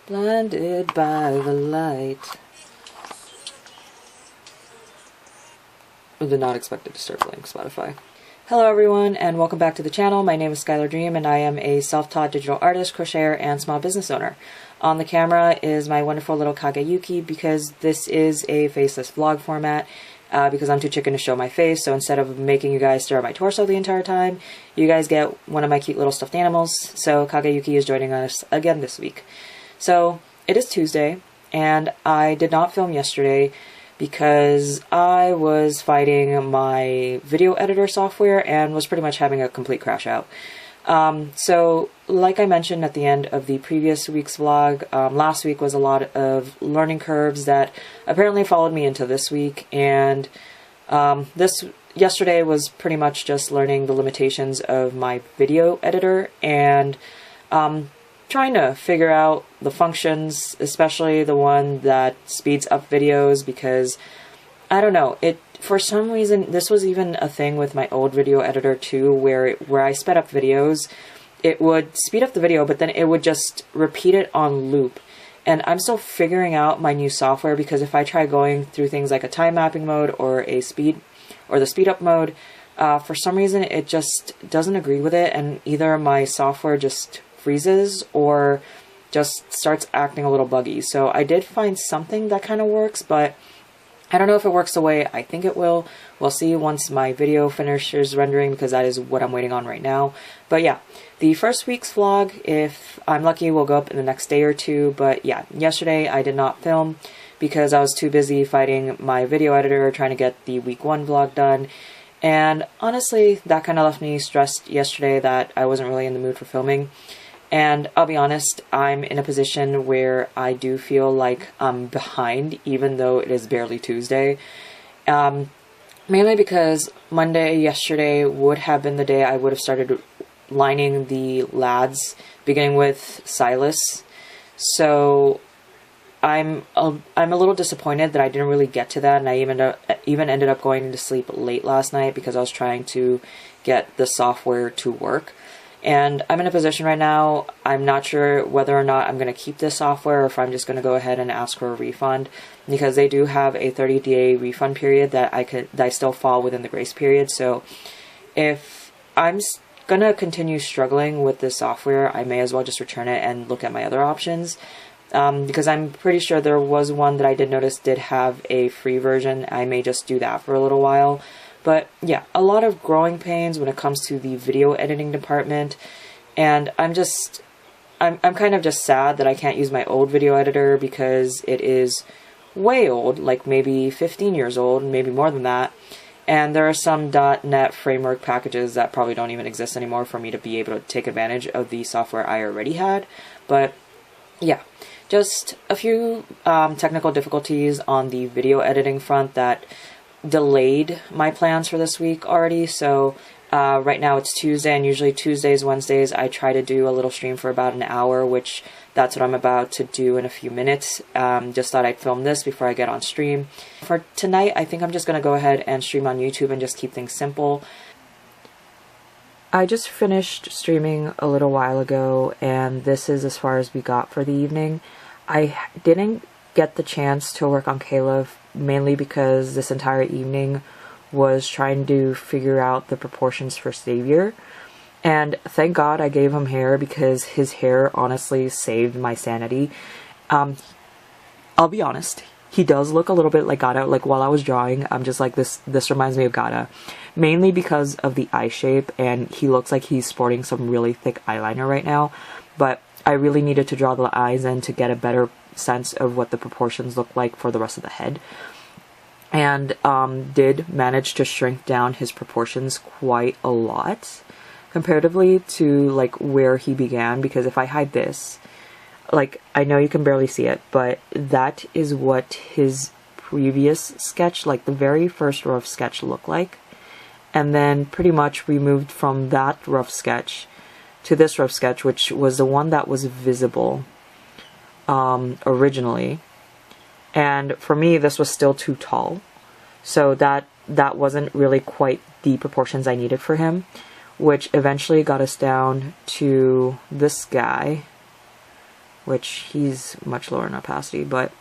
Blinded by the light. I did not expect it to start playing Spotify. Hello everyone, and welcome back to the channel. My name is skailerdream, and I am a self-taught digital artist, crocheter, and small business owner. On the camera is my wonderful little Kageyuki, because this is a faceless vlog format, because I'm too chicken to show my face, so instead of making you guys stare at my torso the entire time, you guys get one of my cute little stuffed animals. So Kageyuki is joining us again this week. So it is Tuesday, and I did not film yesterday because I was fighting my video editor software and was pretty much having a complete crash out. So like I mentioned at the end of the previous week's vlog, last week was a lot of learning curves that apparently followed me into this week, and yesterday was pretty much just learning the limitations of my video editor and trying to figure out the functions, especially the one that speeds up videos, because I don't know, for some reason this was even a thing with my old video editor too, where I sped up videos, it would speed up the video, but then it would just repeat it on loop. And I'm still figuring out my new software, because if I try going through things like a time mapping mode or the speed up mode, for some reason it just doesn't agree with it, and either my software just freezes or just starts acting a little buggy. So I did find something that kind of works, but I don't know if it works the way I think it will. We'll see once my video finishes rendering, because that is what I'm waiting on right now. But yeah, the first week's vlog, if I'm lucky, will go up in the next day or two. But yeah, yesterday I did not film because I was too busy fighting my video editor, trying to get the week 1 vlog done. And honestly, that kind of left me stressed yesterday that I wasn't really in the mood for filming. And I'll be honest, I'm in a position where I do feel like I'm behind, even though it is barely Tuesday. Mainly because yesterday would have been the day I would have started lining the lads, beginning with Faceless. So I'm a little disappointed that I didn't really get to that, and I even ended up going to sleep late last night because I was trying to get the software to work. And I'm in a position right now, I'm not sure whether or not I'm going to keep this software or if I'm just going to go ahead and ask for a refund, because they do have a 30-day refund period that I still fall within the grace period. So if I'm going to continue struggling with this software, I may as well just return it and look at my other options, because I'm pretty sure there was one that I did notice did have a free version. I may just do that for a little while. But yeah, a lot of growing pains when it comes to the video editing department, and I'm kind of just sad that I can't use my old video editor, because it is way old, like maybe 15 years old, maybe more than that, and there are some .NET framework packages that probably don't even exist anymore for me to be able to take advantage of the software I already had. But yeah, just a few technical difficulties on the video editing front that delayed my plans for this week already. So right now it's Tuesday, and usually Tuesdays, Wednesdays, I try to do a little stream for about an hour, which that's what I'm about to do in a few minutes. Just thought I'd film this before I get on stream. For tonight, I think I'm just going to go ahead and stream on YouTube and just keep things simple. I just finished streaming a little while ago, and this is as far as we got for the evening. I didn't get the chance to work on Caleb, mainly because this entire evening was trying to figure out the proportions for Savior. And thank God I gave him hair, because his hair honestly saved my sanity. I'll be honest, he does look a little bit like Gata. Like while I was drawing, I'm just like, this reminds me of Gata. Mainly because of the eye shape, and he looks like he's sporting some really thick eyeliner right now. But I really needed to draw the eyes in to get a better sense of what the proportions look like for the rest of the head, and did manage to shrink down his proportions quite a lot comparatively to like where he began, because if I hide this, like, I know you can barely see it, but that is what his previous sketch, like the very first rough sketch, looked like. And then pretty much we moved from that rough sketch to this rough sketch, which was the one that was visible originally, and for me this was still too tall, so that wasn't really quite the proportions I needed for him, which eventually got us down to this guy, which he's much lower in opacity, but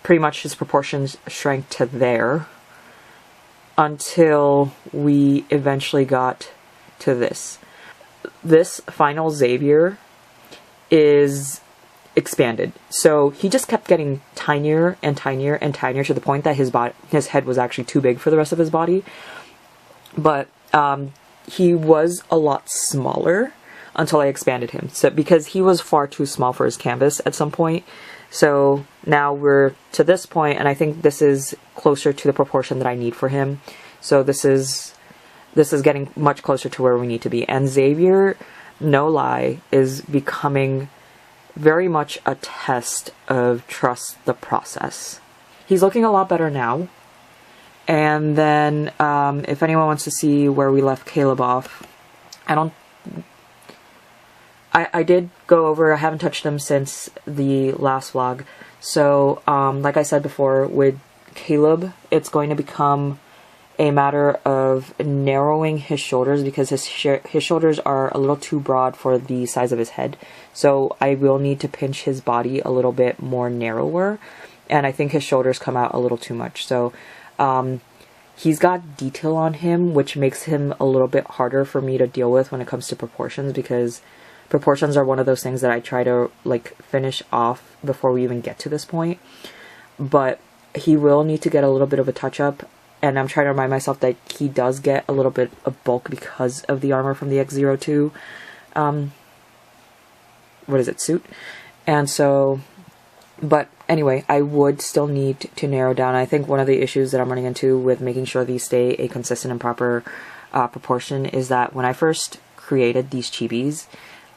pretty much his proportions shrank to there until we eventually got to this. This final Xavier is expanded. So he just kept getting tinier and tinier and tinier to the point that his head was actually too big for the rest of his body. But he was a lot smaller until I expanded him. So because he was far too small for his canvas at some point. So now we're to this point, and I think this is closer to the proportion that I need for him. So this is getting much closer to where we need to be. And Xavier, no lie, is becoming very much a test of trust the process. He's looking a lot better now. And then if anyone wants to see where we left Caleb off, I did go over, I haven't touched him since the last vlog. So like I said before, with Caleb, it's going to become a matter of narrowing his shoulders because his shoulders are a little too broad for the size of his head. So I will need to pinch his body a little bit more narrower, and I think his shoulders come out a little too much. So he's got detail on him, which makes him a little bit harder for me to deal with when it comes to proportions, because proportions are one of those things that I try to like finish off before we even get to this point. But he will need to get a little bit of a touch up, and I'm trying to remind myself that he does get a little bit of bulk because of the armor from the X02 suit. And so, but anyway, I would still need to narrow down. I think one of the issues that I'm running into with making sure these stay a consistent and proper proportion is that when I first created these chibis,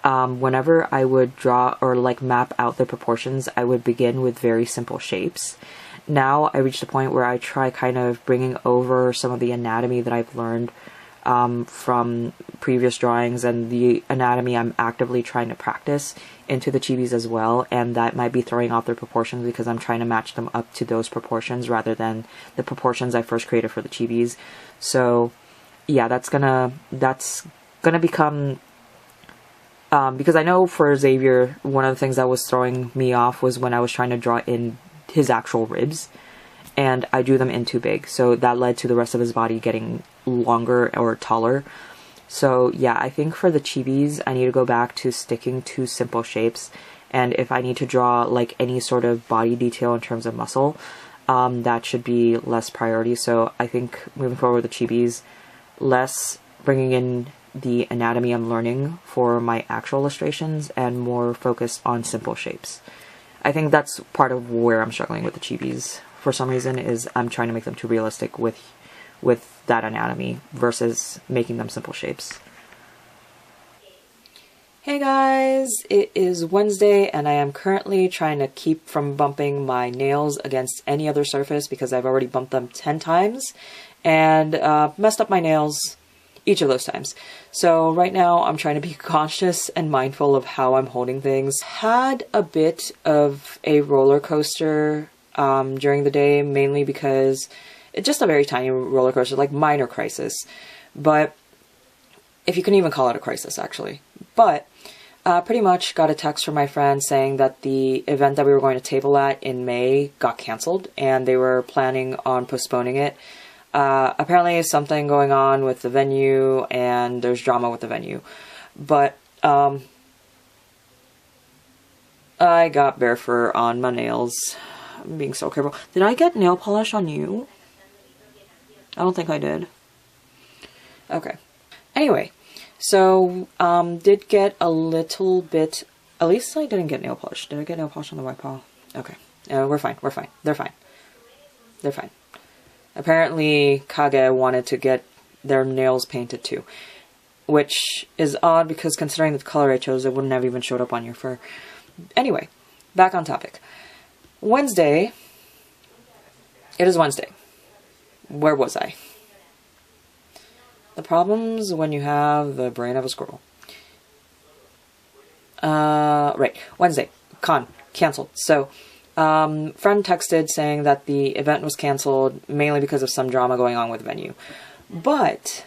whenever I would draw or like map out the proportions, I would begin with very simple shapes. Now I reached a point where I try kind of bringing over some of the anatomy that I've learned from previous drawings, and the anatomy I'm actively trying to practice into the chibis as well, and that might be throwing off their proportions because I'm trying to match them up to those proportions rather than the proportions I first created for the chibis. So yeah, that's gonna become because I know for Xavier, one of the things that was throwing me off was when I was trying to draw in his actual ribs, and I drew them in too big, so that led to the rest of his body getting longer or taller. So yeah, I think for the chibis, I need to go back to sticking to simple shapes, and if I need to draw like any sort of body detail in terms of muscle, that should be less priority. So I think moving forward with the chibis, less bringing in the anatomy I'm learning for my actual illustrations and more focused on simple shapes. I think that's part of where I'm struggling with the chibis for some reason, is I'm trying to make them too realistic with that anatomy versus making them simple shapes. Hey guys, it is Wednesday and I am currently trying to keep from bumping my nails against any other surface because I've already bumped them 10 times and messed up my nails each of those times. So right now I'm trying to be conscious and mindful of how I'm holding things. Had a bit of a roller coaster during the day, mainly because it's just a very tiny roller coaster, like minor crisis. But if you can even call it a crisis, actually. But pretty much got a text from my friend saying that the event that we were going to table at in May got canceled and they were planning on postponing it. Apparently something going on with the venue and there's drama with the venue. But I got bare fur on my nails. I'm being so careful. Did I get nail polish on you? I don't think I did. Okay. Anyway, so did get a little bit, at least I didn't get nail polish. Did I get nail polish on the white paw? Okay. We're fine. We're fine. They're fine. They're fine. Apparently, Kage wanted to get their nails painted too, which is odd because considering the color I chose, it wouldn't have even showed up on your fur. Anyway, back on topic. Wednesday. It is Wednesday. Where was I? The problems when you have the brain of a squirrel. Right. Wednesday. Canceled. So, friend texted saying that the event was canceled mainly because of some drama going on with the venue. But,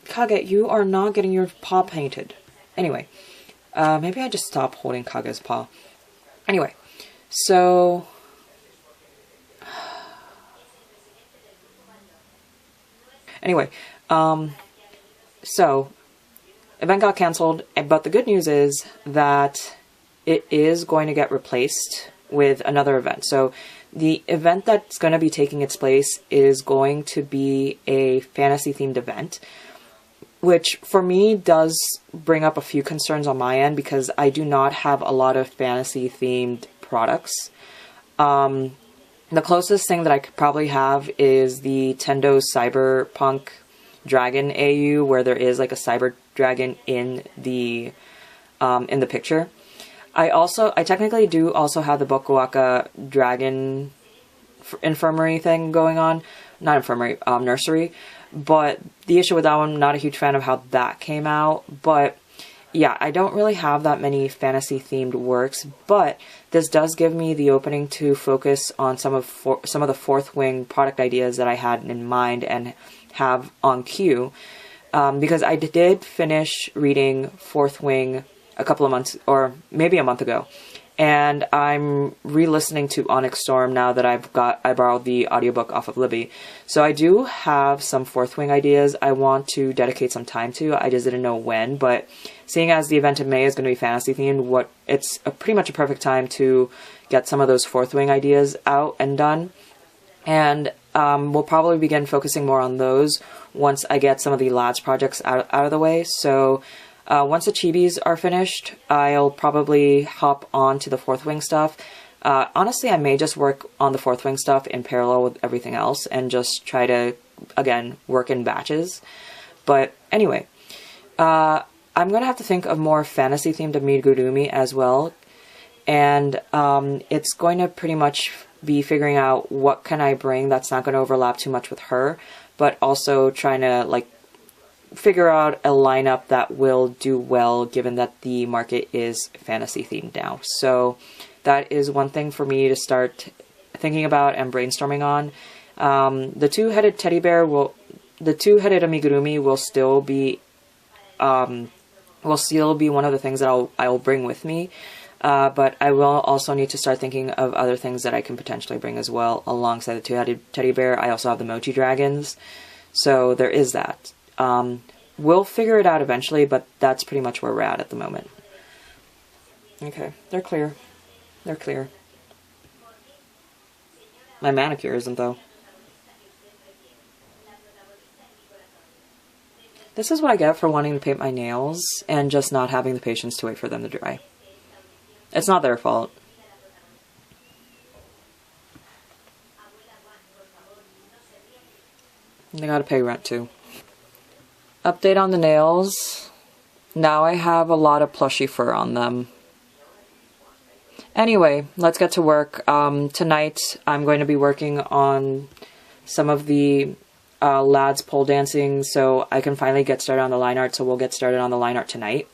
Kage, you are not getting your paw painted. Anyway, Maybe I just stop holding Kaga's paw. Anyway, so... Anyway, so event got canceled, but the good news is that it is going to get replaced with another event. So the event that's going to be taking its place is going to be a fantasy themed event, which for me does bring up a few concerns on my end because I do not have a lot of fantasy themed products. The closest thing that I could probably have is the Tendo Cyberpunk Dragon AU, where there is like a cyber dragon in the picture. I technically do also have the Bokuwaka Dragon infirmary thing going on. Not infirmary, nursery. But the issue with that one, I'm not a huge fan of how that came out. But yeah, I don't really have that many fantasy themed works, but this does give me the opening to focus on some of the Fourth Wing product ideas that I had in mind and have on queue. Because I did finish reading Fourth Wing a couple of months, or maybe a month ago. And I'm re-listening to Onyx Storm now that I borrowed the audiobook off of Libby. So I do have some Fourth Wing ideas I want to dedicate some time to. I just didn't know when, but seeing as the event in May is going to be fantasy themed, it's pretty much a perfect time to get some of those Fourth Wing ideas out and done. And we'll probably begin focusing more on those once I get some of the lads projects out of the way. So once the chibis are finished, I'll probably hop on to the Fourth Wing stuff. Honestly, I may just work on the Fourth Wing stuff in parallel with everything else and just try to, again, work in batches. But anyway, I'm going to have to think of more fantasy-themed amigurumi as well. And it's going to pretty much be figuring out what can I bring that's not going to overlap too much with her, but also trying to, like, figure out a lineup that will do well given that the market is fantasy themed now. So that is one thing for me to start thinking about and brainstorming on. The two-headed teddy bear the two-headed amigurumi will still be one of the things that I will bring with me. But I will also need to start thinking of other things that I can potentially bring as well alongside the two-headed teddy bear. I also have the mochi dragons. So there is that. We'll figure it out eventually, but that's pretty much where we're at the moment. Okay, they're clear. They're clear. My manicure isn't, though. This is what I get for wanting to paint my nails and just not having the patience to wait for them to dry. It's not their fault. They gotta pay rent, too. Update on the nails. Now I have a lot of plushy fur on them. Anyway, let's get to work. Tonight I'm going to be working on some of the lads pole dancing so I can finally get started on the line art, so we'll get started on the line art tonight.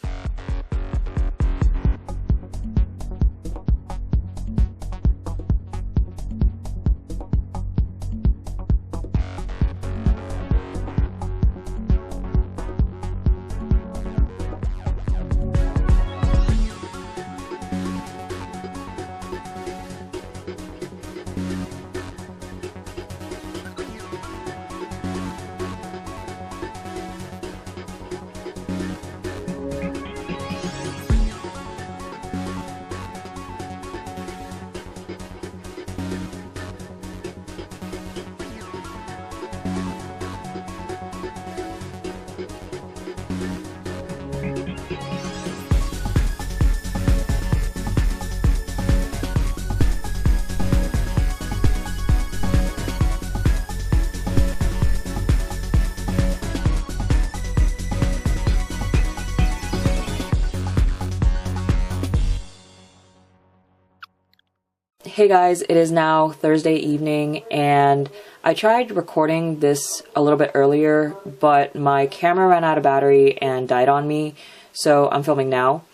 Hey guys, it is now Thursday evening, and I tried recording this a little bit earlier, but my camera ran out of battery and died on me, so I'm filming now.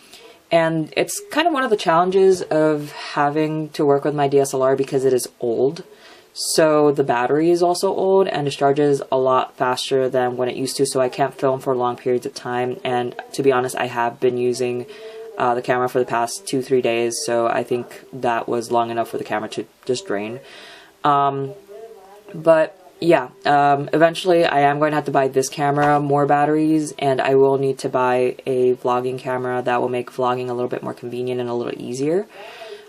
And it's kind of one of the challenges of having to work with my DSLR because it is old. So the battery is also old and discharges a lot faster than when it used to, so I can't film for long periods of time. And to be honest, I have been using the camera for the past 2-3 days, so I think that was long enough for the camera to just drain. But yeah, eventually I am going to have to buy this camera more batteries, and I will need to buy a vlogging camera that will make vlogging a little bit more convenient and a little easier.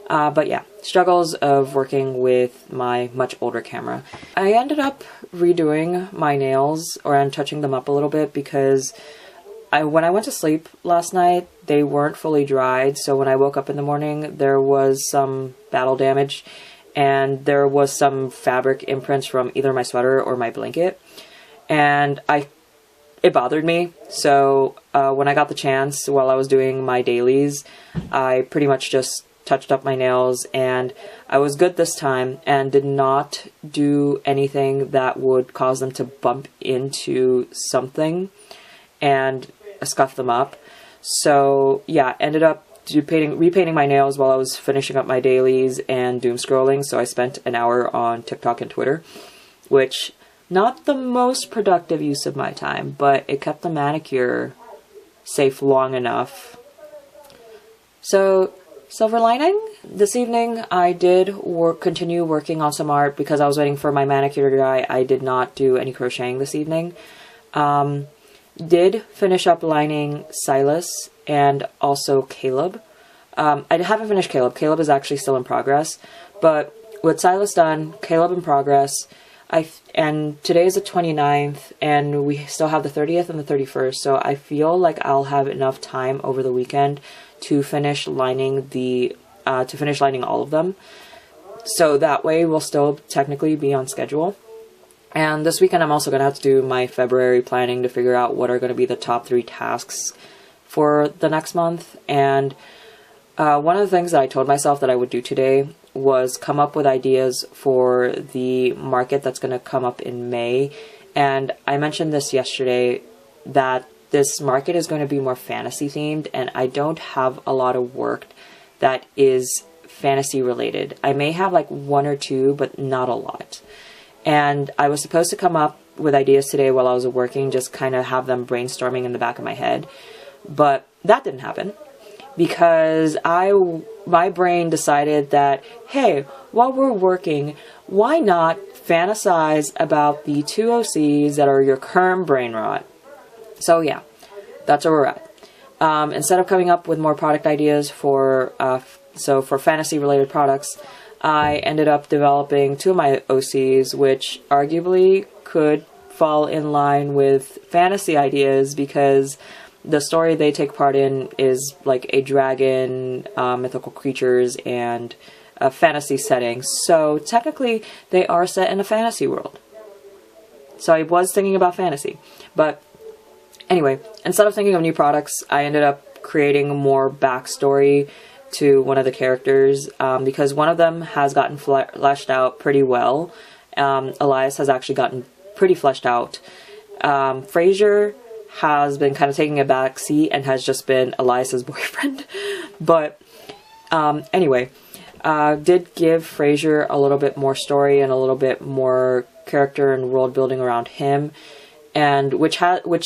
But yeah, struggles of working with my much older camera. I ended up redoing my nails, or I'm touching them up a little bit, because when I went to sleep last night, they weren't fully dried, so when I woke up in the morning, there was some battle damage, and there was some fabric imprints from either my sweater or my blanket, and it bothered me. So when I got the chance, while I was doing my dailies, I pretty much just touched up my nails, and I was good this time and did not do anything that would cause them to bump into something and scuff them up. So yeah, ended up repainting my nails while I was finishing up my dailies and doom scrolling. So I spent an hour on TikTok and Twitter, which not the most productive use of my time, but it kept the manicure safe long enough. So silver lining, this evening I did continue working on some art because I was waiting for my manicure to dry. I did not do any crocheting this evening. Did finish up lining Silas and also Caleb. I haven't finished Caleb. Caleb is actually still in progress, but with Silas done, Caleb in progress, and today is the 29th, and we still have the 30th and the 31st, so I feel like I'll have enough time over the weekend to finish lining all of them. So that way we'll still technically be on schedule. And this weekend I'm also going to have to do my February planning to figure out what are going to be the top 3 tasks for the next month. And one of the things that I told myself that I would do today was come up with ideas for the market that's going to come up in May. And I mentioned this yesterday, that this market is going to be more fantasy themed, and I don't have a lot of work that is fantasy related. I may have like 1 or 2, but not a lot. And I was supposed to come up with ideas today while I was working, just kind of have them brainstorming in the back of my head. But that didn't happen because my brain decided that, hey, while we're working, why not fantasize about the 2 OCs that are your current brain rot? So yeah, that's where we're at. Instead of coming up with more product ideas for fantasy related products, I ended up developing 2 of my OCs, which arguably could fall in line with fantasy ideas because the story they take part in is like a dragon, mythical creatures, and a fantasy setting. So technically they are set in a fantasy world. So I was thinking about fantasy. But anyway, instead of thinking of new products, I ended up creating more backstory to one of the characters, because one of them has gotten fleshed out pretty well. Elias has actually gotten pretty fleshed out. Frasier has been kind of taking a back seat and has just been Elias's boyfriend. But anyway, did give Frasier a little bit more story and a little bit more character and world building around him. And which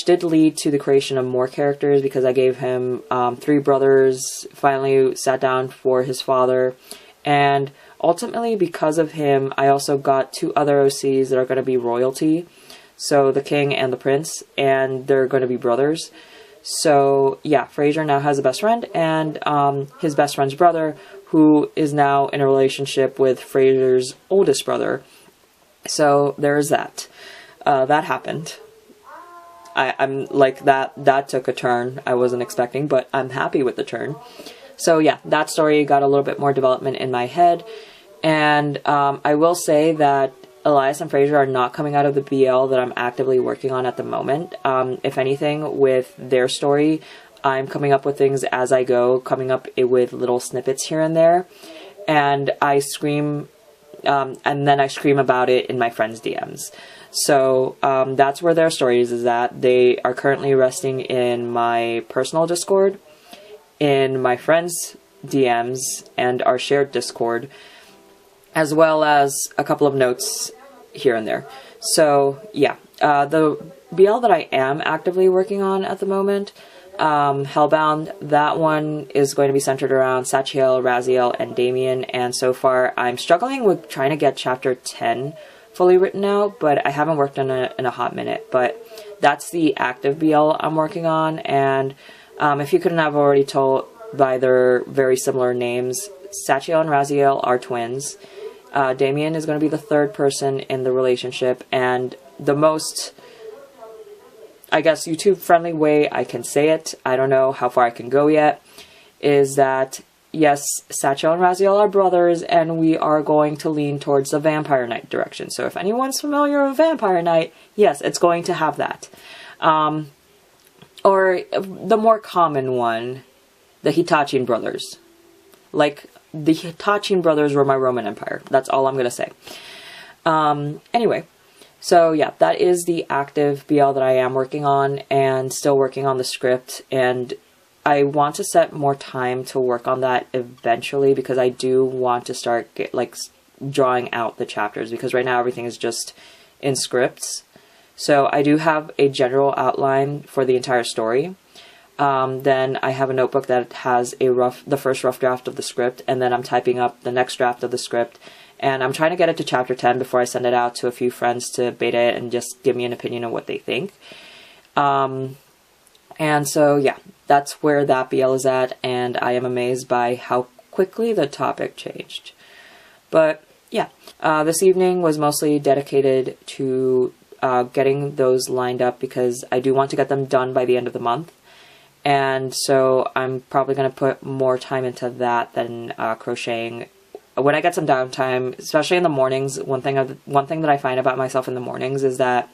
did lead to the creation of more characters, because I gave him 3 brothers, finally sat down for his father, and ultimately because of him I also got 2 other OCs that are going to be royalty, so the king and the prince, and they're going to be brothers. So yeah, Frasier now has a best friend, and his best friend's brother, who is now in a relationship with Frasier's oldest brother. So there's that. That happened. I'm like, that took a turn I wasn't expecting, but I'm happy with the turn. So yeah, that story got a little bit more development in my head. And I will say that Elias and Frasier are not coming out of the BL that I'm actively working on at the moment. If anything, with their story, I'm coming up with things as I go, coming up with little snippets here and there. And I scream, and then I scream about it in my friends' DMs. So that's where their stories is at. They are currently resting in my personal Discord, in my friends' DMs, and our shared Discord, as well as a couple of notes here and there. So yeah, the BL that I am actively working on at the moment, Hellbound, that one is going to be centered around Sachiel, Raziel, and Damien, and so far I'm struggling with trying to get chapter 10 fully written out, but I haven't worked on it in a hot minute. But that's the active BL I'm working on, and if you couldn't have already told by their very similar names, Sachiel and Raziel are twins. Damien is going to be the third person in the relationship, and the most, I guess, YouTube-friendly way I can say it, I don't know how far I can go yet, is that, yes, Sachiel and Raziel are brothers, and we are going to lean towards the Vampire Knight direction. So if anyone's familiar with Vampire Knight, yes, it's going to have that. Or the more common one, the Hitachin brothers. Like, the Hitachin brothers were my Roman Empire. That's all I'm going to say. Anyway, so yeah, that is the active BL that I am working on, and still working on the script, and I want to set more time to work on that eventually, because I do want to start drawing out the chapters, because right now everything is just in scripts. So I do have a general outline for the entire story. Then I have a notebook that has the first rough draft of the script, and then I'm typing up the next draft of the script, and I'm trying to get it to chapter 10 before I send it out to a few friends to beta it and just give me an opinion of what they think. And so yeah, that's where that BL is at, and I am amazed by how quickly the topic changed. But yeah, this evening was mostly dedicated to getting those lined up, because I do want to get them done by the end of the month. And so I'm probably going to put more time into that than crocheting. When I get some downtime, especially in the mornings, one thing that I find about myself in the mornings is that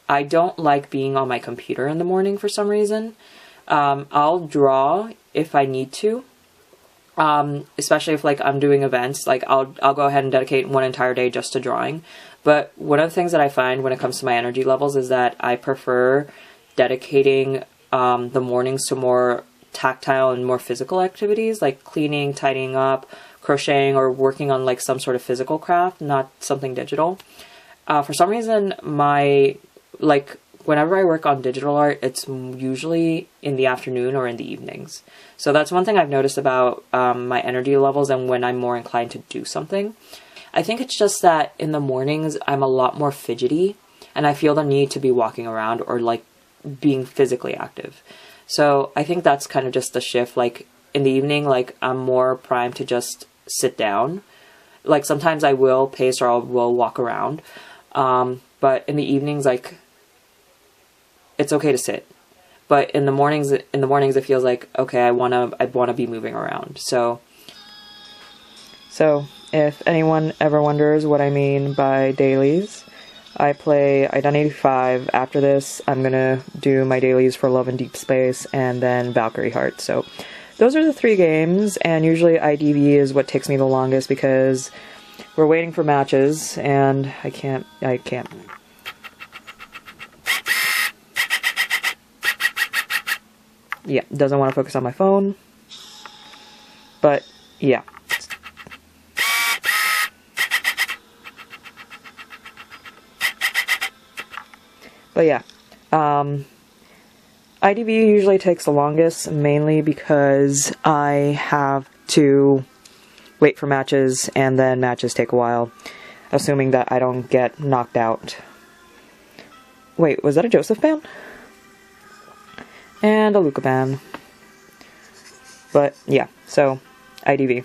I don't like being on my computer in the morning for some reason. I'll draw if I need to, especially if I'm doing events. I'll go ahead and dedicate one entire day just to drawing. But one of the things that I find when it comes to my energy levels is that I prefer dedicating the mornings to more tactile and more physical activities, like cleaning, tidying up, crocheting, or working on some sort of physical craft, not something digital. For some reason, whenever I work on digital art, it's usually in the afternoon or in the evenings. So that's one thing I've noticed about my energy levels and when I'm more inclined to do something. I think it's just that in the mornings, I'm a lot more fidgety, and I feel the need to be walking around or being physically active. So I think that's kind of just the shift. In the evening, I'm more primed to just sit down. Sometimes I will pace or I will walk around. But in the evenings, it's okay to sit. But in the mornings it feels like, okay, I wanna be moving around. So if anyone ever wonders what I mean by dailies, I play Identity 5. After this, I'm gonna do my dailies for Love and Deep Space and then Valkyrie Heart. So those are the 3 games, and usually IDV is what takes me the longest because we're waiting for matches, and I can't. Yeah, doesn't want to focus on my phone. But, yeah. But yeah, IDV usually takes the longest, mainly because I have to wait for matches, and then matches take a while, assuming that I don't get knocked out. Wait, was that a Joseph ban? And a Luca ban. But yeah, so IDV.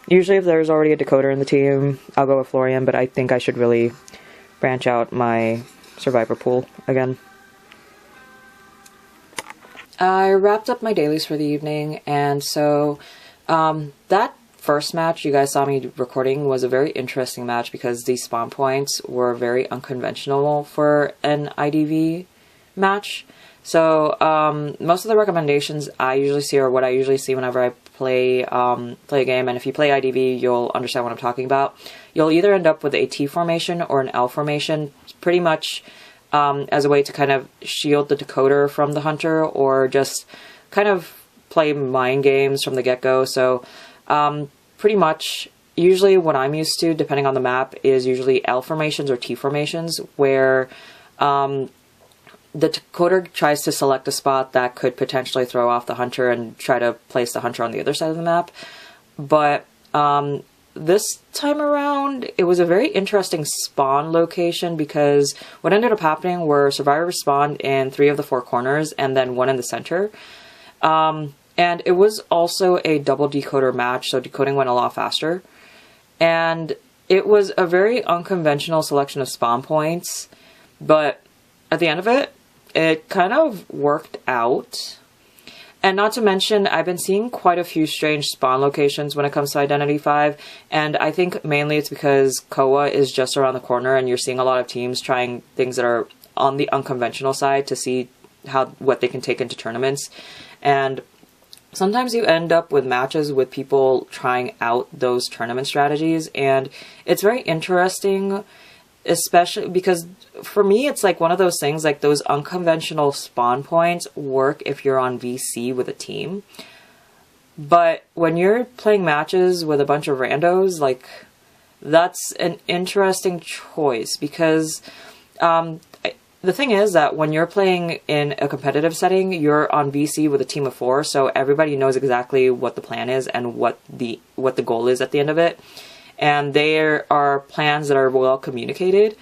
Usually if there's already a decoder in the team, I'll go with Florian, but I think I should really branch out my survivor pool again. I wrapped up my dailies for the evening, and so that first match you guys saw me recording was a very interesting match because the spawn points were very unconventional for an IDV match. So most of the recommendations I usually see are what I usually see whenever I play a game, and if you play IDV, you'll understand what I'm talking about. You'll either end up with a T formation or an L formation, pretty much as a way to kind of shield the decoder from the hunter, or just kind of play mind games from the get-go. So pretty much, usually what I'm used to, depending on the map, is usually L formations or T formations, where the decoder tries to select a spot that could potentially throw off the hunter and try to place the hunter on the other side of the map. But this time around, it was a very interesting spawn location, because what ended up happening were survivors spawned in 3 of the 4 corners and then 1 in the center. And it was also a double decoder match, so decoding went a lot faster. And it was a very unconventional selection of spawn points, but at the end of it, it kind of worked out. And not to mention, I've been seeing quite a few strange spawn locations when it comes to Identity V, and I think mainly it's because Koa is just around the corner and you're seeing a lot of teams trying things that are on the unconventional side to see what they can take into tournaments. And sometimes you end up with matches with people trying out those tournament strategies, and it's very interesting, especially because for me, it's like one of those things, like those unconventional spawn points work if you're on VC with a team. But when you're playing matches with a bunch of randos, like, that's an interesting choice, because the thing is that when you're playing in a competitive setting, you're on VC with a team of 4, so everybody knows exactly what the plan is and what the goal is at the end of it. And there are plans that are well communicated.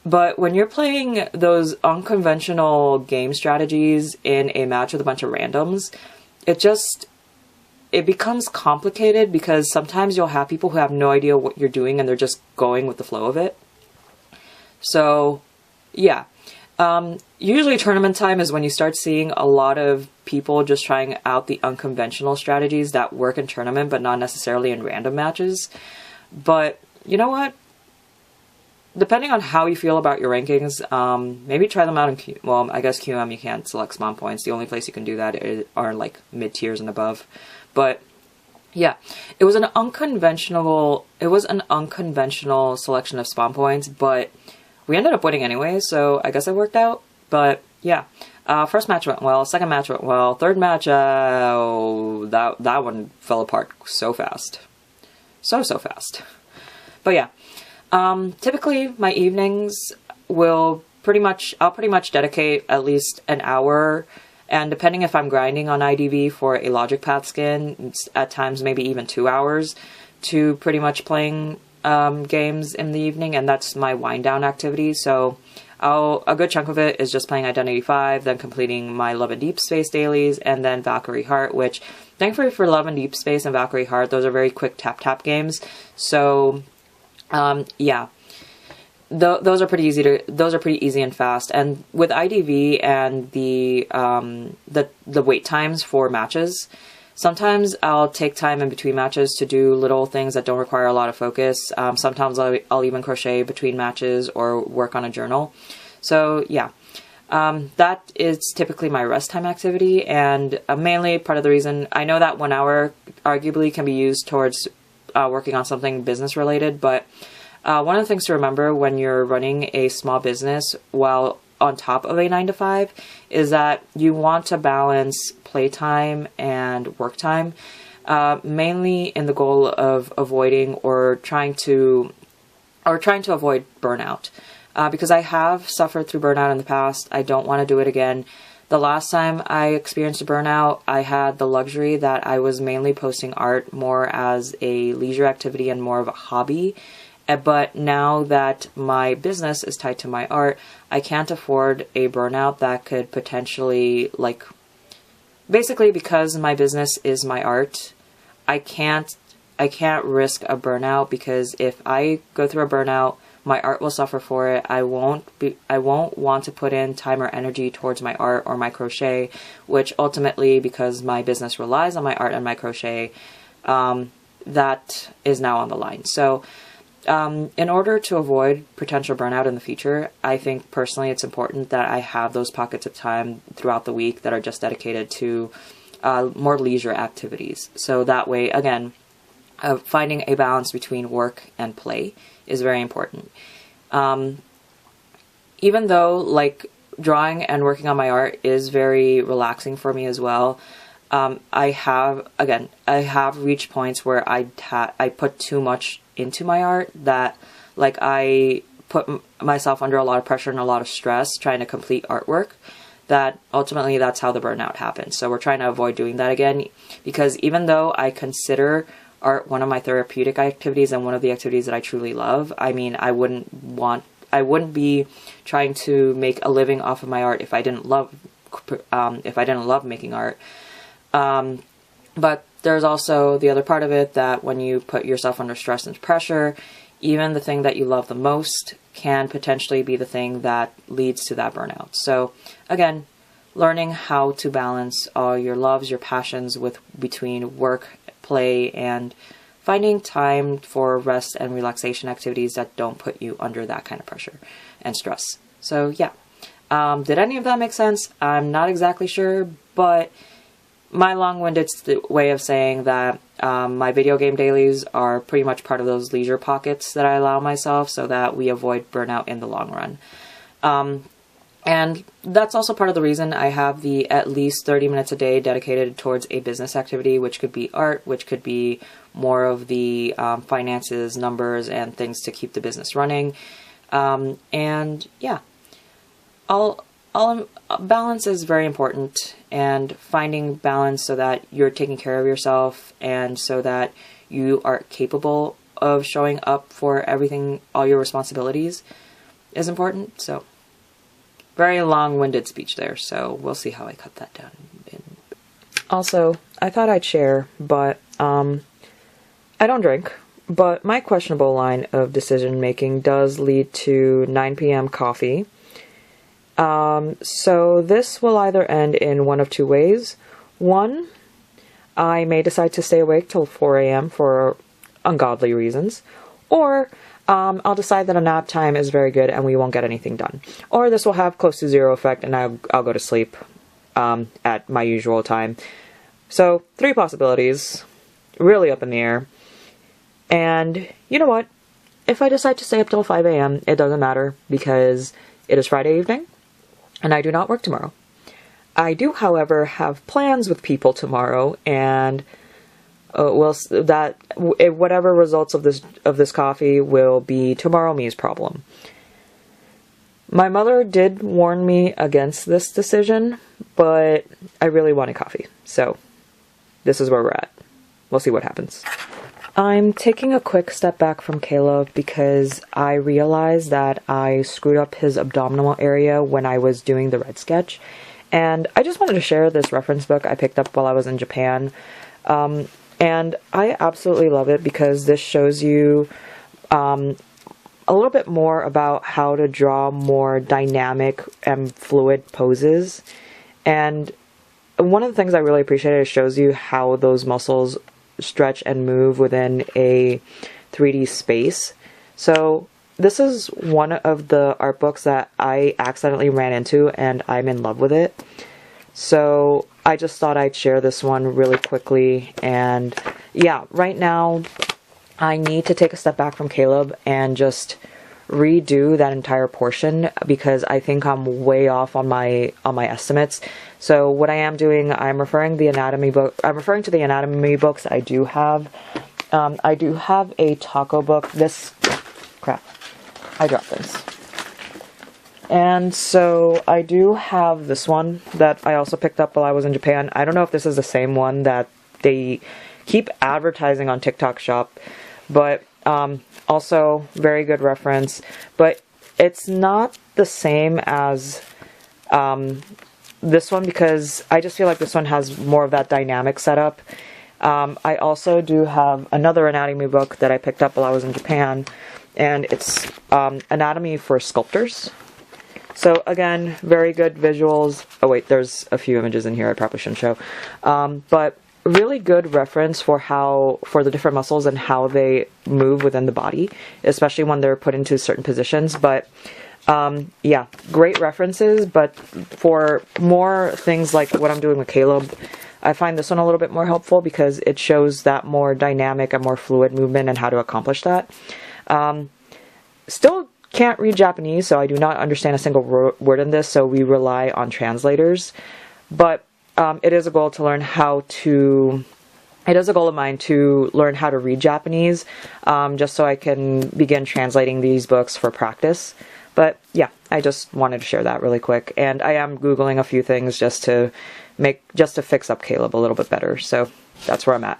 But when you're playing those unconventional game strategies in a match with a bunch of randoms, it becomes complicated, because sometimes you'll have people who have no idea what you're doing and they're just going with the flow of it. So, yeah. Usually tournament time is when you start seeing a lot of people just trying out the unconventional strategies that work in tournament, but not necessarily in random matches. But, you know what? Depending on how you feel about your rankings, maybe try them out in well, I guess QM you can't select spawn points. The only place you can do that are like mid-tiers and above. But yeah, it was an unconventional selection of spawn points, but we ended up winning anyway, so I guess it worked out. But yeah, first match went well, second match went well, third match, that one fell apart so fast. So fast. But yeah. Typically my evenings I'll pretty much dedicate at least an hour, and depending if I'm grinding on IDV for a Logic Path skin, at times maybe even 2 hours, to pretty much playing games in the evening, and that's my wind down activity. So a good chunk of it is just playing Identity V, then completing my Love and Deep Space dailies, and then Valkyrie Heart, which thankfully for Love and Deep Space and Valkyrie Heart, those are very quick tap games. So yeah, those are pretty easy and fast. And with IDV and the wait times for matches, sometimes I'll take time in between matches to do little things that don't require a lot of focus. Sometimes I'll even crochet between matches or work on a journal. So yeah, that is typically my rest time activity, and mainly part of the reason I know that 1 hour arguably can be used towards working on something business related, but one of the things to remember when you're running a small business while on top of a 9-to-5 is that you want to balance playtime and work time, mainly in the goal of avoiding or trying to avoid burnout. Because I have suffered through burnout in the past. I don't want to do it again. The last time I experienced a burnout, I had the luxury that I was mainly posting art more as a leisure activity and more of a hobby. But now that my business is tied to my art, I can't afford a burnout that could potentially, like, basically because my business is my art, I can't risk a burnout, because if I go through a burnout, my art will suffer for it. I won't want to put in time or energy towards my art or my crochet, which ultimately, because my business relies on my art and my crochet, that is now on the line. So in order to avoid potential burnout in the future, I think personally it's important that I have those pockets of time throughout the week that are just dedicated to more leisure activities. So that way, again, finding a balance between work and play is very important. Even though, like, drawing and working on my art is very relaxing for me as well, I have reached points where I put too much into my art, that, like, I put myself under a lot of pressure and a lot of stress trying to complete artwork, that ultimately that's how the burnout happens. So we're trying to avoid doing that again, because even though I consider art one of my therapeutic activities and one of the activities that I truly love, I mean, I wouldn't be trying to make a living off of my art if I didn't love making art. But there's also the other part of it, that when you put yourself under stress and pressure, even the thing that you love the most can potentially be the thing that leads to that burnout. So again, learning how to balance all your loves, your passions between work, play, and finding time for rest and relaxation activities that don't put you under that kind of pressure and stress. So yeah, did any of that make sense? I'm not exactly sure, but my long-winded way of saying that my video game dailies are pretty much part of those leisure pockets that I allow myself so that we avoid burnout in the long run. And that's also part of the reason I have the at least 30 minutes a day dedicated towards a business activity, which could be art, which could be more of the finances, numbers, and things to keep the business running. And yeah, balance is very important, and finding balance so that you're taking care of yourself and so that you are capable of showing up for everything, all your responsibilities, is important. So very long-winded speech there, so we'll see how I cut that down. Also, I thought I'd share, but I don't drink, but my questionable line of decision-making does lead to 9 p.m. coffee. So this will either end in one of two ways. One, I may decide to stay awake till 4 a.m. for ungodly reasons, or I'll decide that a nap time is very good and we won't get anything done. Or this will have close to zero effect and I'll go to sleep at my usual time. So 3 possibilities, really up in the air. And you know what? If I decide to stay up till 5 a.m., it doesn't matter, because it is Friday evening and I do not work tomorrow. I do, however, have plans with people tomorrow, and whatever results of this coffee will be tomorrow me's problem. My mother did warn me against this decision, but I really wanted coffee, so this is where we're at. We'll see what happens. I'm taking a quick step back from Caleb because I realized that I screwed up his abdominal area when I was doing the red sketch, and I just wanted to share this reference book I picked up while I was in Japan. And I absolutely love it because this shows you a little bit more about how to draw more dynamic and fluid poses. And one of the things I really appreciate is it shows you how those muscles stretch and move within a 3D space. So this is one of the art books that I accidentally ran into, and I'm in love with it. So I just thought I'd share this one really quickly. And yeah, right now I need to take a step back from Caleb and just redo that entire portion because I think I'm way off on my estimates. So what I am doing, I'm referring to the anatomy books I do have. I do have a taco book. Crap, I dropped this. And so I do have this one that I also picked up while I was in Japan. I don't know if this is the same one that they keep advertising on TikTok Shop, but also very good reference. But it's not the same as this one because I just feel like this one has more of that dynamic setup. I also do have another anatomy book that I picked up while I was in Japan, and it's Anatomy for Sculptors. So again, very good visuals. Oh wait, there's a few images in here I probably shouldn't show. But really good reference for the different muscles and how they move within the body, especially when they're put into certain positions. But yeah, great references. But for more things like what I'm doing with Caleb, I find this one a little bit more helpful because it shows that more dynamic and more fluid movement and how to accomplish that. Still can't read Japanese, so I do not understand a single word in this, so we rely on translators. But it is a goal to learn how to it is a goal of mine to learn how to read Japanese, just so I can begin translating these books for practice. But yeah, I just wanted to share that really quick. And I am Googling a few things just to fix up Caleb a little bit better. So that's where I'm at.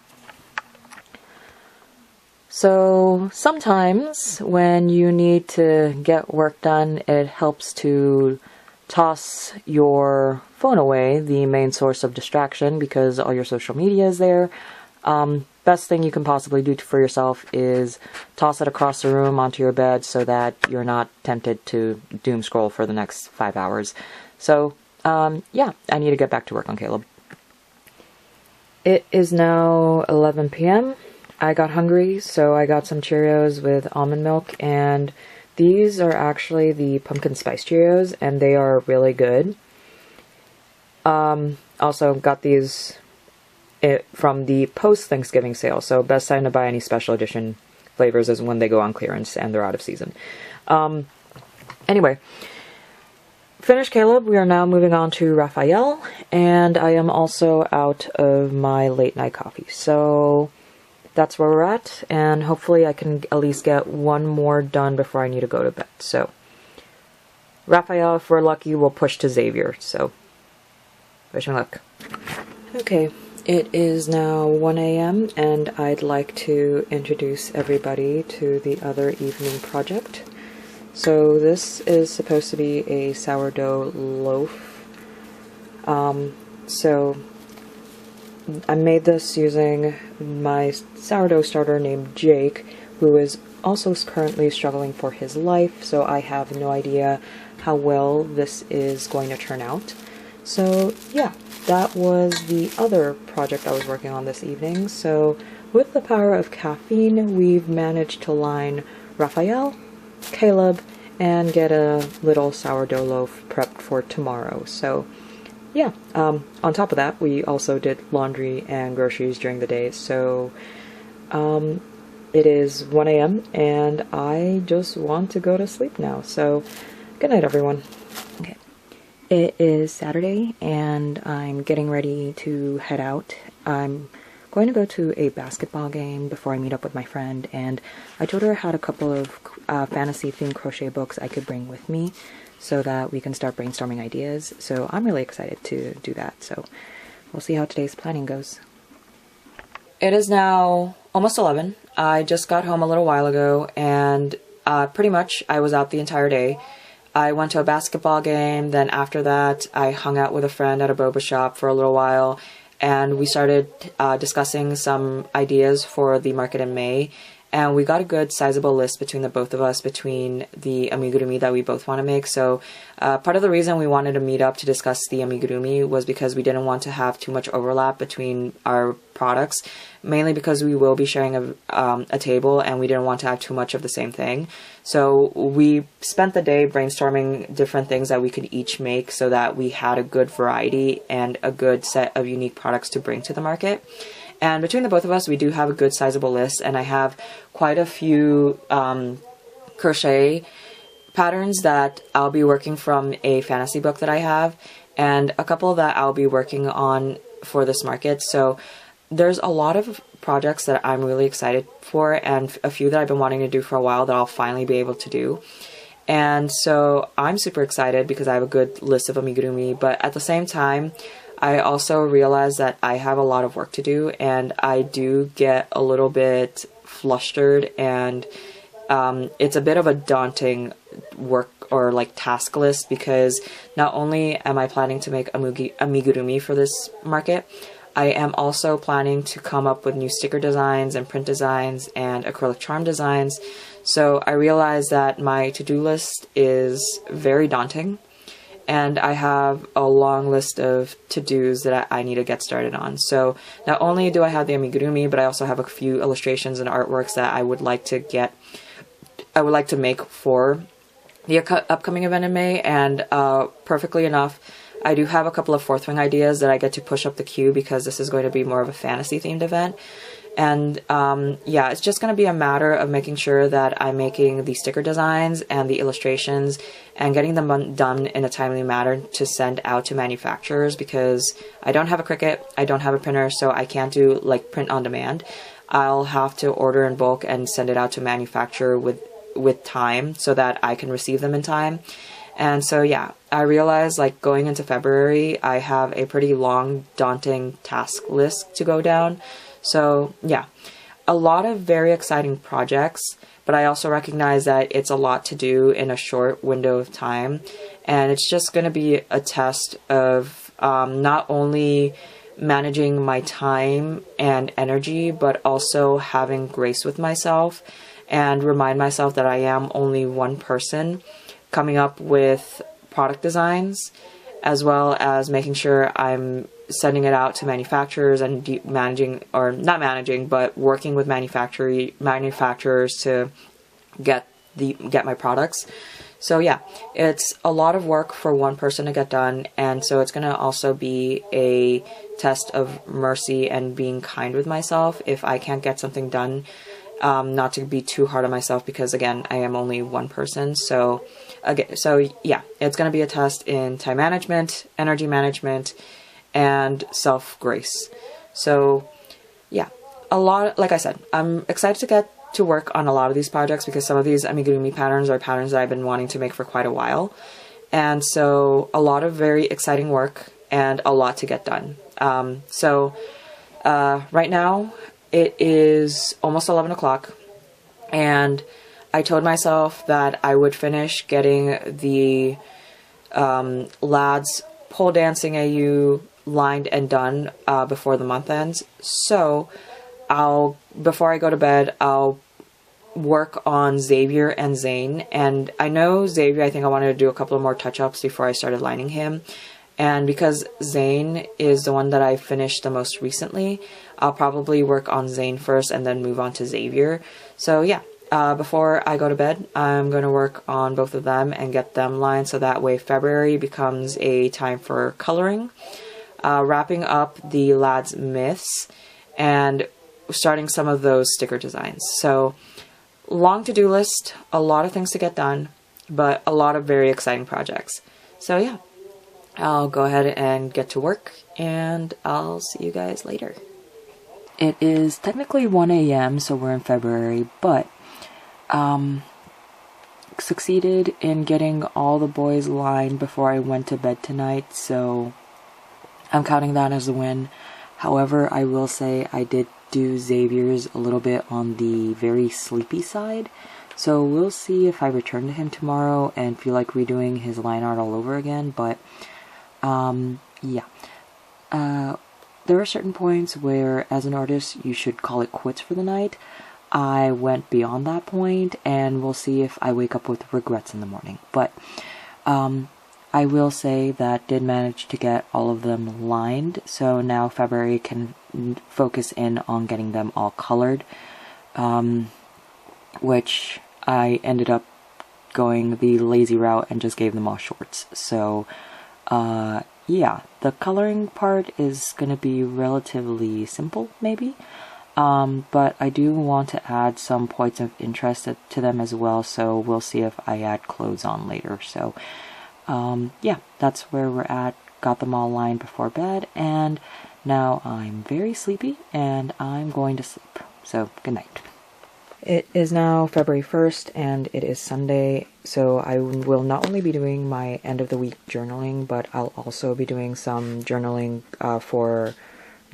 So sometimes when you need to get work done, it helps to toss your phone away, the main source of distraction, because all your social media is there. Best thing you can possibly do for yourself is toss it across the room onto your bed so that you're not tempted to doom scroll for the next 5 hours. So, yeah, I need to get back to work on Caleb. It is now 11 p.m. I got hungry, so I got some Cheerios with almond milk, and these are actually the pumpkin spice Cheerios, and they are really good. Also got these from the post-Thanksgiving sale, so best time to buy any special edition flavors is when they go on clearance and they're out of season. Anyway, finished Caleb. We are now moving on to Raphael, and I am also out of my late night coffee. So that's where we're at, and hopefully I can at least get one more done before I need to go to bed. So Raphael, if we're lucky, we'll push to Xavier. So wish me luck. Okay, it is now 1 a.m. and I'd like to introduce everybody to the other evening project. So this is supposed to be a sourdough loaf. So I made this using my sourdough starter named Jake, who is also currently struggling for his life, so I have no idea how well this is going to turn out. So yeah, that was the other project I was working on this evening. So with the power of caffeine, we've managed to line Raphael, Caleb, and get a little sourdough loaf prepped for tomorrow. So yeah, on top of that, we also did laundry and groceries during the day. So it is 1 a.m. and I just want to go to sleep now. So good night, everyone. Okay. It is Saturday and I'm getting ready to head out. I'm going to go to a basketball game before I meet up with my friend, and I told her I had a couple of fantasy-themed crochet books I could bring with me so that we can start brainstorming ideas. So I'm really excited to do that. So we'll see how today's planning goes. It is now almost 11. I just got home a little while ago, and pretty much I was out the entire day. I went to a basketball game, then after that I hung out with a friend at a boba shop for a little while, and we started discussing some ideas for the market in May. And we got a good sizable list between the both of us, between the amigurumi that we both want to make. So part of the reason we wanted to meet up to discuss the amigurumi was because we didn't want to have too much overlap between our products, mainly because we will be sharing a table and we didn't want to have too much of the same thing. So we spent the day brainstorming different things that we could each make so that we had a good variety and a good set of unique products to bring to the market. And between the both of us, we do have a good sizable list, and I have quite a few crochet patterns that I'll be working from a fantasy book that I have, and a couple that I'll be working on for this market. So there's a lot of projects that I'm really excited for, and a few that I've been wanting to do for a while that I'll finally be able to do. And so I'm super excited because I have a good list of amigurumi, but at the same time, I also realize that I have a lot of work to do, and I do get a little bit flustered, and it's a bit of a daunting work or like task list, because not only am I planning to make amigurumi for this market, I am also planning to come up with new sticker designs and print designs and acrylic charm designs. So I realize that my to-do list is very daunting. And I have a long list of to-dos that I need to get started on. So not only do I have the amigurumi, but I also have a few illustrations and artworks that I would like to make for the upcoming event in May. And perfectly enough, I do have a couple of fourth wing ideas that I get to push up the queue because this is going to be more of a fantasy themed event. And yeah, it's just going to be a matter of making sure that I'm making the sticker designs and the illustrations and getting them done in a timely manner to send out to manufacturers, because I don't have a Cricut, I don't have a printer, so I can't do like print on demand. I'll have to order in bulk and send it out to manufacturer with time so that I can receive them in time. And so yeah, I realized like going into February, I have a pretty long, daunting task list to go down. So yeah, a lot of very exciting projects, but I also recognize that it's a lot to do in a short window of time. And it's just going to be a test of not only managing my time and energy, but also having grace with myself and remind myself that I am only one person coming up with product designs, as well as making sure I'm sending it out to manufacturers and managing, or not managing, but working with manufacturers to get my products. So yeah, it's a lot of work for one person to get done, and so it's going to also be a test of mercy and being kind with myself if I can't get something done. Not to be too hard on myself, because again, I am only one person. So yeah, it's going to be a test in time management, energy management, and self-grace. So yeah, a lot, like I said, I'm excited to get to work on a lot of these projects, because some of these amigurumi patterns are patterns that I've been wanting to make for quite a while. And so a lot of very exciting work and a lot to get done. Right now it is almost 11 o'clock, and I told myself that I would finish getting the Lads pole dancing AU lined and done before the month ends. So before I go to bed, I'll work on Xavier and Zane. And I know Xavier, I think I wanted to do a couple of more touch-ups before I started lining him. And because Zane is the one that I finished the most recently, I'll probably work on Zane first and then move on to Xavier. So yeah, before I go to bed, I'm going to work on both of them and get them lined, so that way February becomes a time for coloring, wrapping up the Lads myths, and starting some of those sticker designs. So long to-do list, a lot of things to get done, but a lot of very exciting projects. So yeah, I'll go ahead and get to work, and I'll see you guys later. It is technically 1 a.m., so we're in February, but succeeded in getting all the boys lined before I went to bed tonight, so I'm counting that as a win. However, I will say I did do Xavier's a little bit on the very sleepy side, so we'll see if I return to him tomorrow and feel like redoing his line art all over again. But yeah, there are certain points where as an artist you should call it quits for the night. I went beyond that point, and we'll see if I wake up with regrets in the morning. But I will say that did manage to get all of them lined, so now February can focus in on getting them all colored, which I ended up going the lazy route and just gave them all shorts. So yeah, the coloring part is going to be relatively simple, maybe. But I do want to add some points of interest to them as well, so we'll see if I add clothes on later. So yeah, that's where we're at. Got them all lined before bed, and now I'm very sleepy and I'm going to sleep. So good night. It is now February 1st, and it is Sunday, so I will not only be doing my end of the week journaling, but I'll also be doing some journaling for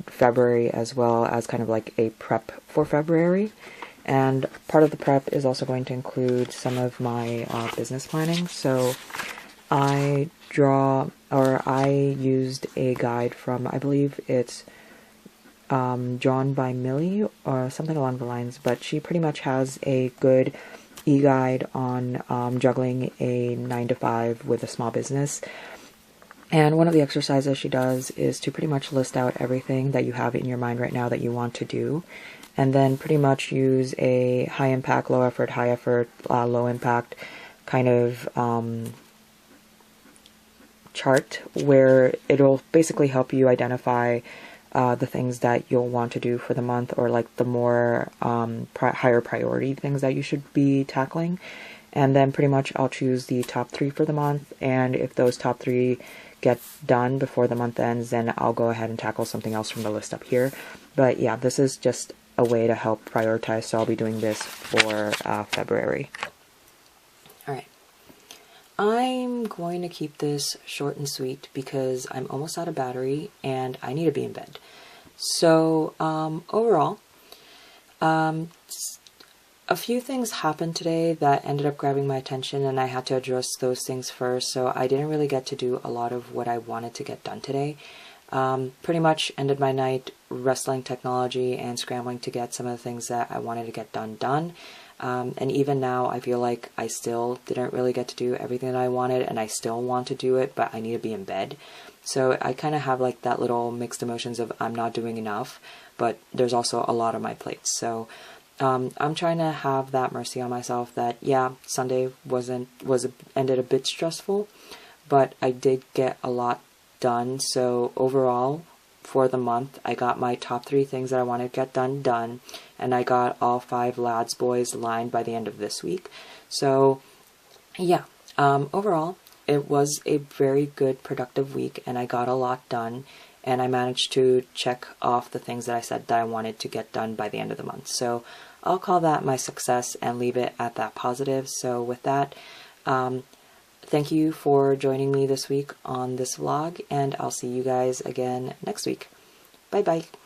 February, as well as kind of like a prep for February. And part of the prep is also going to include some of my business planning. So I used a guide from, I believe it's drawn by Millie or something along the lines, but she pretty much has a good e-guide on juggling a 9-to-5 with a small business. And one of the exercises she does is to pretty much list out everything that you have in your mind right now that you want to do, and then pretty much use a high impact, low effort, high effort, low impact kind of chart where it'll basically help you identify the things that you'll want to do for the month, or like the more higher priority things that you should be tackling. And then pretty much I'll choose the top 3 for the month, and if those top 3 get done before the month ends, then I'll go ahead and tackle something else from the list up here. But yeah, this is just a way to help prioritize, so I'll be doing this for February. Alright. I'm going to keep this short and sweet because I'm almost out of battery and I need to be in bed. So overall, a few things happened today that ended up grabbing my attention, and I had to address those things first, so I didn't really get to do a lot of what I wanted to get done today. Pretty much ended my night wrestling technology and scrambling to get some of the things that I wanted to get done. And even now, I feel like I still didn't really get to do everything that I wanted, and I still want to do it, but I need to be in bed. So I kind of have like that little mixed emotions of I'm not doing enough, but there's also a lot on my plate. So I'm trying to have that mercy on myself that, yeah, Sunday ended a bit stressful, but I did get a lot done. So overall, for the month, I got my top 3 things that I want to get done, and I got all 5 lads boys lined by the end of this week. So yeah, overall, it was a very good productive week, and I got a lot done, and I managed to check off the things that I said that I wanted to get done by the end of the month. So I'll call that my success and leave it at that positive. So with that, thank you for joining me this week on this vlog, and I'll see you guys again next week. Bye bye.